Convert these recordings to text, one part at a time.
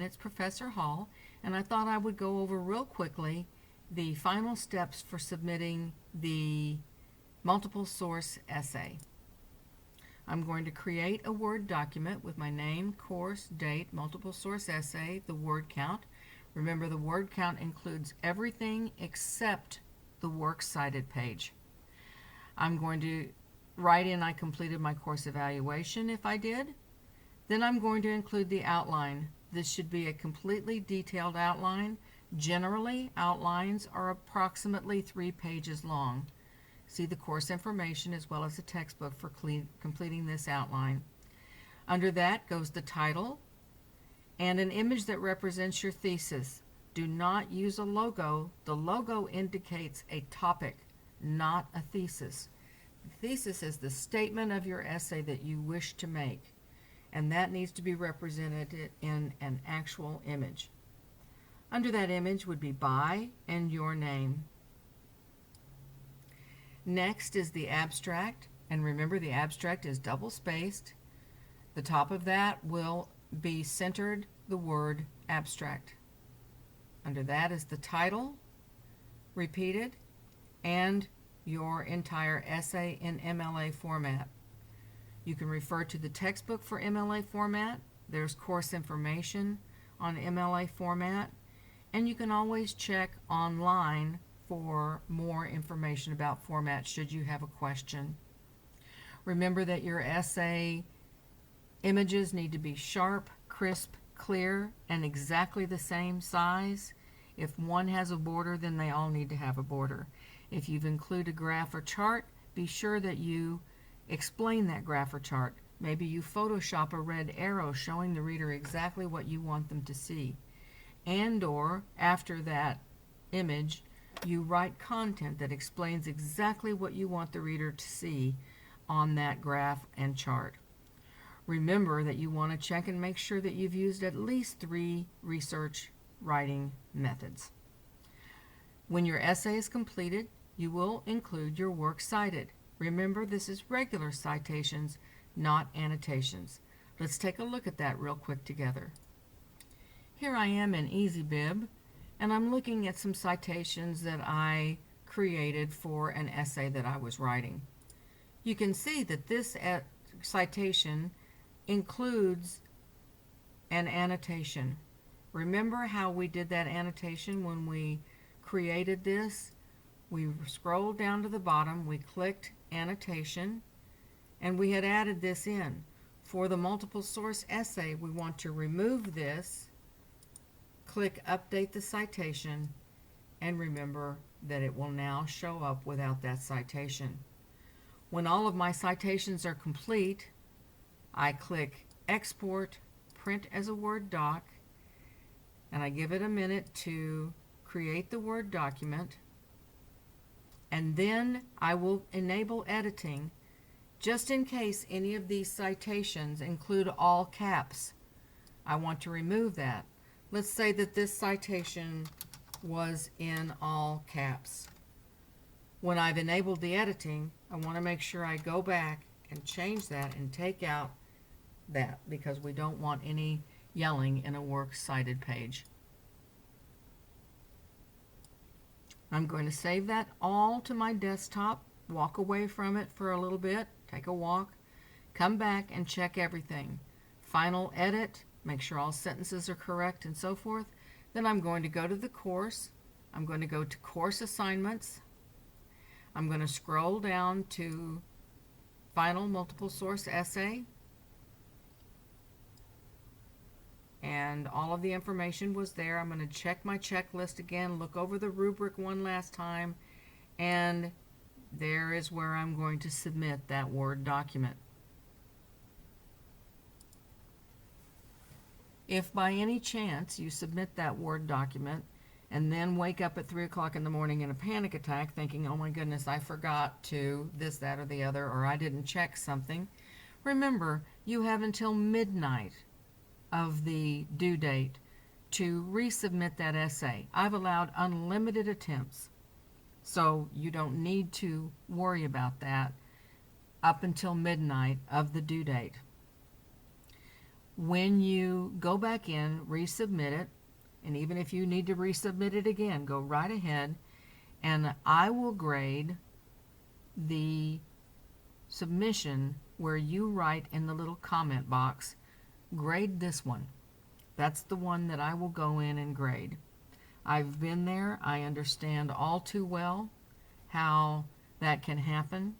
it's Professor Hall, and I thought I would go over real quickly the final steps for submitting the multiple source essay. I'm going to create a Word document with my name, course, date, multiple source essay, the word count. Remember, the word count includes everything except the works cited page. I'm going to write in I completed my course evaluation if I did. Then I'm going to include the outline. This should be a completely detailed outline. Generally, outlines are approximately 3 pages long. See the course information as well as the textbook for completing this outline. Under that goes the title and an image that represents your thesis. Do not use a logo. The logo indicates a topic, not a thesis. The thesis is the statement of your essay that you wish to make, and that needs to be represented in an actual image. Under that image would be by and your name. Next is the abstract, and remember the abstract is double spaced. The top of that will be centered the word abstract. Under that is the title, repeated, and your entire essay in MLA format. You can refer to the textbook for MLA format. There's course information on MLA format, and you can always check online for more information about format should you have a question. Remember that your essay images need to be sharp, crisp, clear, and exactly the same size. If one has a border, then they all need to have a border. If you've included a graph or chart, be sure that you explain that graph or chart. Maybe you Photoshop a red arrow showing the reader exactly what you want them to see. And or after that image, you write content that explains exactly what you want the reader to see on that graph and chart. Remember that you want to check and make sure that you've used at least 3 research writing methods. When your essay is completed, you will include your works cited. Remember, this is regular citations, not annotations. Let's take a look at that real quick together. Here I am in EasyBib, and I'm looking at some citations that I created for an essay that I was writing. You can see that this citation includes an annotation. Remember how we did that annotation when we created this? We scrolled down to the bottom, we clicked annotation, and we had added this in. For the multiple source essay, we want to remove this, click update the citation, and remember that it will now show up without that citation. When all of my citations are complete, I click export, print as a Word doc, and I give it a minute to create the Word document, and then I will enable editing just in case any of these citations include all caps. I want to remove that. Let's say that this citation was in all caps. When I've enabled the editing, I want to make sure I go back and change that and take out that because we don't want any yelling in a works cited page. I'm going to save that all to my desktop, walk away from it for a little bit, take a walk, come back and check everything. Final edit, make sure all sentences are correct and so forth. Then I'm going to go to the course. I'm going to go to course assignments. I'm going to scroll down to final multiple source essay. And all of the information was there. I'm going to check my checklist again, look over the rubric one last time, and there is where I'm going to submit that Word document. If by any chance you submit that Word document and then wake up at 3 o'clock in the morning in a panic attack thinking, oh my goodness, I forgot to this, that, or the other, or I didn't check something, remember, you have until midnight of the due date to resubmit that essay. I've allowed unlimited attempts, so you don't need to worry about that up until midnight of the due date. When you go back in, resubmit it, and even if you need to resubmit it again, go right ahead, and I will grade the submission where you write in the little comment box, grade this one. That's the one that I will go in and grade. I've been there. I understand all too well how that can happen,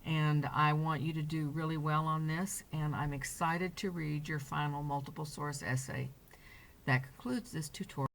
and I want you to do really well on this, and I'm excited to read your final multiple source essay. That concludes this tutorial.